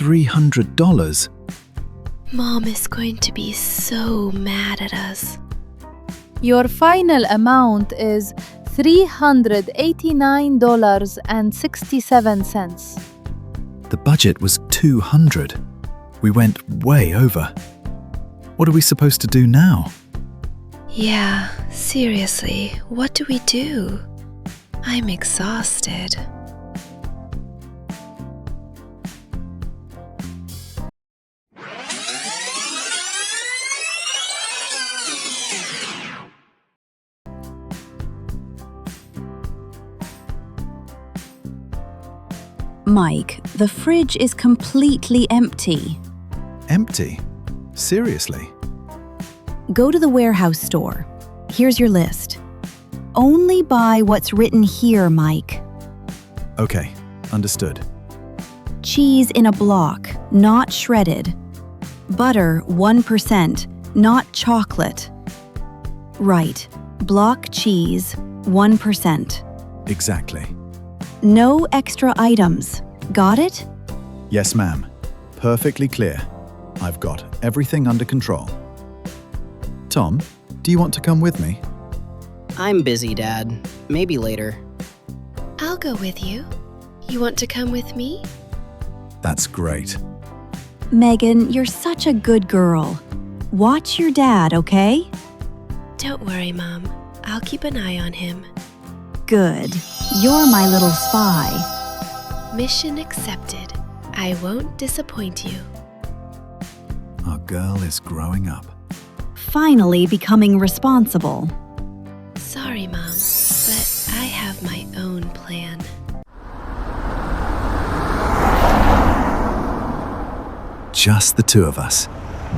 $300. Mom is going to be so mad at us. Your final amount is $389.67. The budget was $200. We went way over. What are we supposed to do now? Yeah, seriously, what do we do? I'm exhausted. Mike, the fridge is completely empty. Empty? Seriously? Go to the warehouse store. Here's your list. Only buy what's written here, Mike. Okay, understood. Cheese in a block, not shredded. Butter 1%, not chocolate. Right, block cheese 1%. Exactly. No extra items. Got it? Yes, ma'am. Perfectly clear. I've got everything under control. Tom, do you want to come with me? I'm busy, Dad. Maybe later. I'll go with you. You want to come with me? That's great. Megan, you're such a good girl. Watch your dad, okay? Don't worry, Mom. I'll keep an eye on him. Good. You're my little spy. Mission accepted. I won't disappoint you. Our girl is growing up. Finally becoming responsible. Sorry, Mom, but I have my own plan. Just the two of us.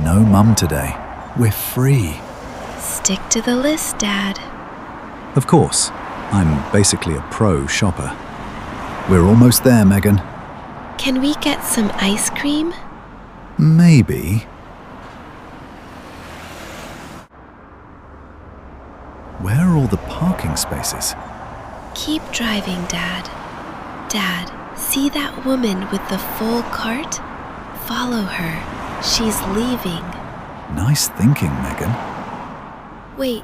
No mum today. We're free. Stick to the list, Dad. Of course. I'm basically a pro shopper. We're almost there, Megan. Can we get some ice cream? Maybe. Where are all the parking spaces? Keep driving, Dad. Dad, see that woman with the full cart? Follow her. She's leaving. Nice thinking, Megan. Wait.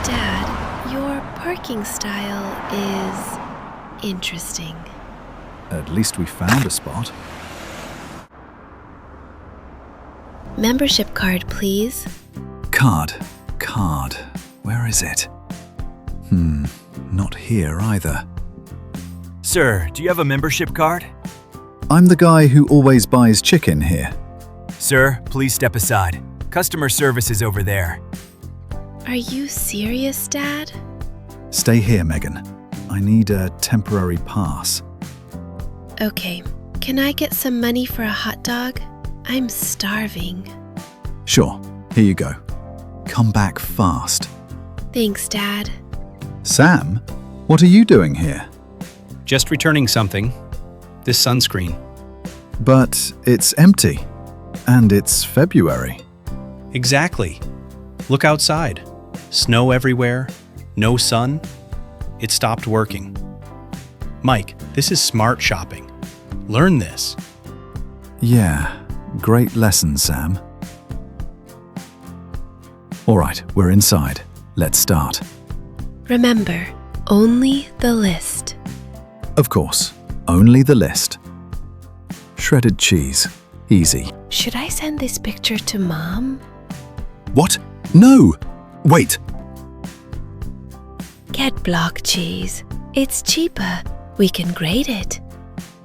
Dad, your parking style is interesting. At least we found a spot. Membership card, please. Card. Where is it? Not here either. Sir, do you have a membership card? I'm the guy who always buys chicken here. Sir, please step aside. Customer service is over there. Are you serious, Dad? Stay here, Megan. I need a temporary pass. Okay. Can I get some money for a hot dog? I'm starving. Sure, here you go. Come back fast. Thanks, Dad. Sam, what are you doing here? Just returning something. This sunscreen. But it's empty. And it's February. Exactly. Look outside. Snow everywhere. No sun. It stopped working. Mike, this is smart shopping. Learn this. Yeah, great lesson, Sam. All right, we're inside. Let's start. Remember, only the list. Of course, only the list. Shredded cheese. Easy. Should I send this picture to Mom? What? No! Wait! Get block cheese. It's cheaper. We can grate it.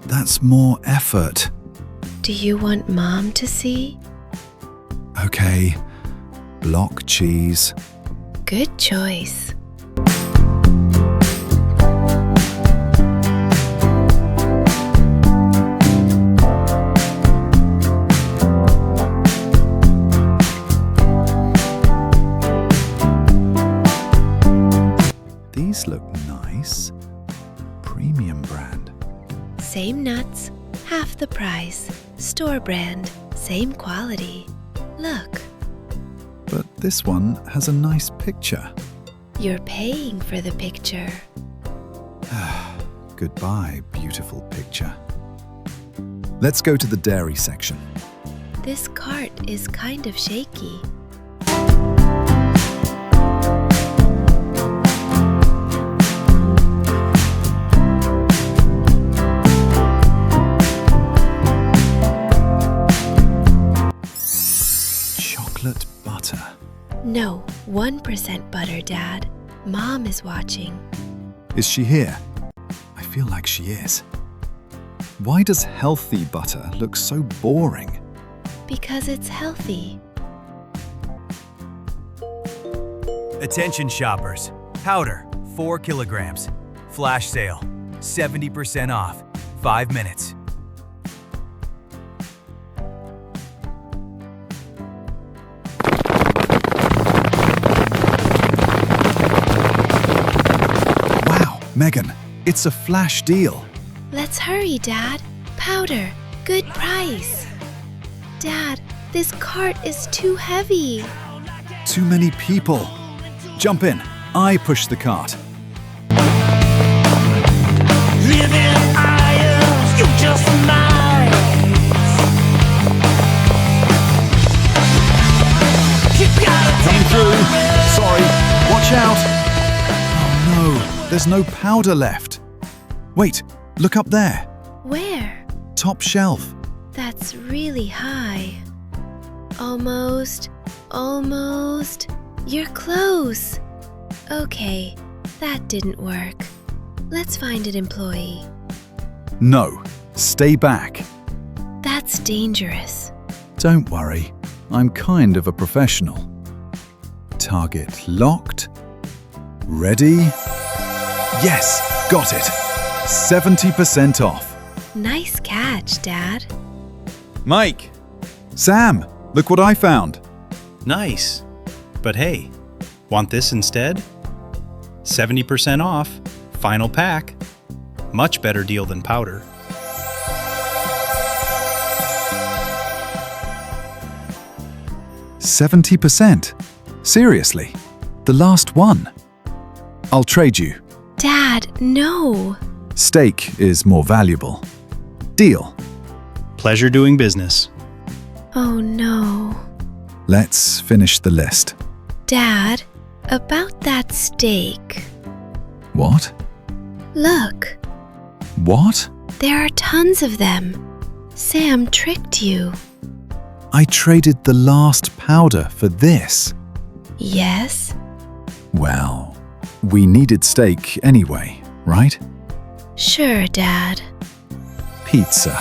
That's more effort. Do you want Mom to see? Okay. Block cheese. Good choice. These look nice. Premium brand. Same nuts, half the price. Store brand, same quality. Look, But this one has a nice picture. you're paying for the picture. Goodbye, beautiful picture. Let's go to the dairy section. This cart is kind of shaky. Chocolate butter. No, 1% butter, Dad. Mom is watching. Is she here? I feel like she is. Why does healthy butter look so boring? Because it's healthy. Attention shoppers. Powder, 4 kilograms. Flash sale, 70% off. 5 minutes. Wow, Megan, it's a flash deal. Let's hurry, Dad. Powder, good price. Dad, this cart is too heavy. Too many people. Jump in. I push the cart. Coming through. Sorry. Watch out. Oh no, there's no powder left. Wait, look up there. Where? Top shelf. That's really high. Almost. You're close. Okay, that didn't work. Let's find an employee. No, stay back. That's dangerous. Don't worry, I'm kind of a professional. Target locked. Ready? Yes, got it. 70% off. Nice catch, Dad. Mike! Sam, look what I found. Nice. But hey, want this instead? 70% off, final pack. Much better deal than powder. %70? Seriously? The last one? I'll trade you. Dad, no. Steak is more valuable. Deal. Pleasure doing business. Oh no. Let's finish the list. Dad, about that steak. What? Look, What? there are tons of them. Sam tricked you. I traded the last powder for this. Yes? Well, we needed steak anyway, right? Sure, Dad. Pizza.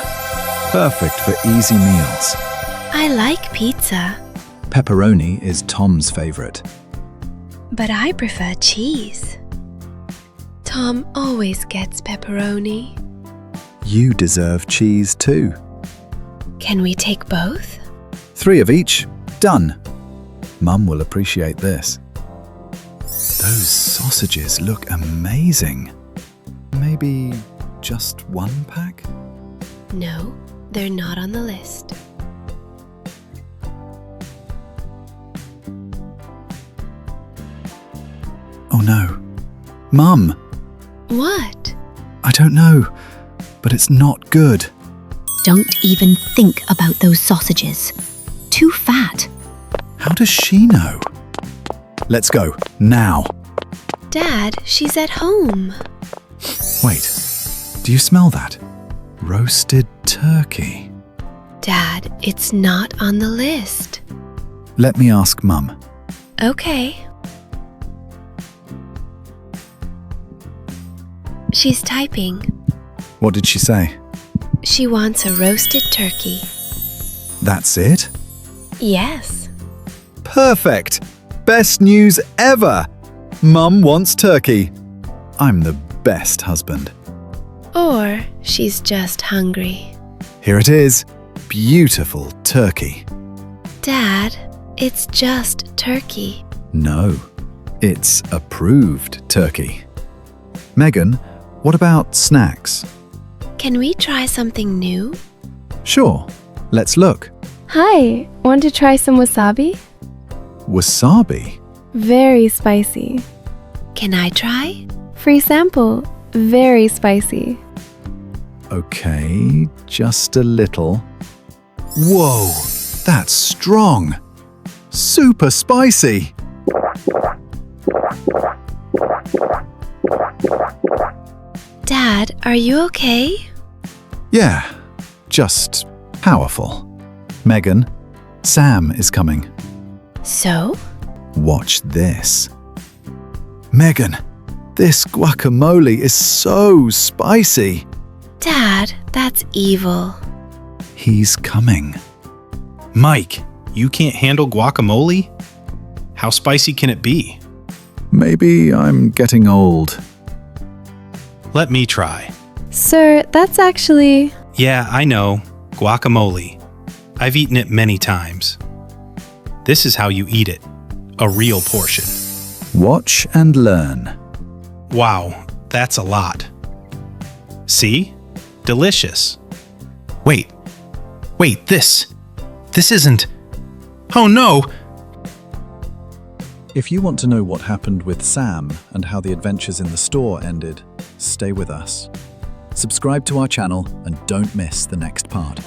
Perfect for easy meals. I like pizza, Pepperoni is Tom's favorite. but I prefer cheese. Tom always gets pepperoni. You deserve cheese too. Can we take both? 3 of each. Done. Mum will appreciate this. Those sausages look amazing. Maybe just 1 pack? No, they're not on the list. Oh no. Mum, What? I don't know, but it's not good. Don't even think about those sausages. Too fat. How does she know? Let's go, now. Dad, she's at home. Wait, do you smell that? Roasted turkey. Dad, it's not on the list. Let me ask Mum. Okay. She's typing. What did she say? She wants a roasted turkey. That's it? Yes. Perfect! Best news ever! Mum wants turkey. I'm the best husband. Or she's just hungry. Here it is. Beautiful turkey. Dad, it's just turkey. No, it's approved turkey. Megan, what about snacks? Can we try something new? Sure. Let's look. Hi, want to try some wasabi? Wasabi? Very spicy. Can I try? Free sample, very spicy. Okay, just a little. Whoa, that's strong. Super spicy. Dad, are you okay? Yeah, just powerful. Megan, Sam is coming. So? Watch this. Megan, this guacamole is so spicy. Dad, that's evil. He's coming. Mike, you can't handle guacamole? How spicy can it be? Maybe I'm getting old. Let me try. Sir, that's actually... Yeah, I know. Guacamole. I've eaten it many times. This is how you eat it. A real portion. Watch and learn. Wow, that's a lot. See? Delicious. Wait, this isn't... Oh no! If you want to know what happened with Sam and how the adventures in the store ended, stay with us. Subscribe to our channel and don't miss the next part.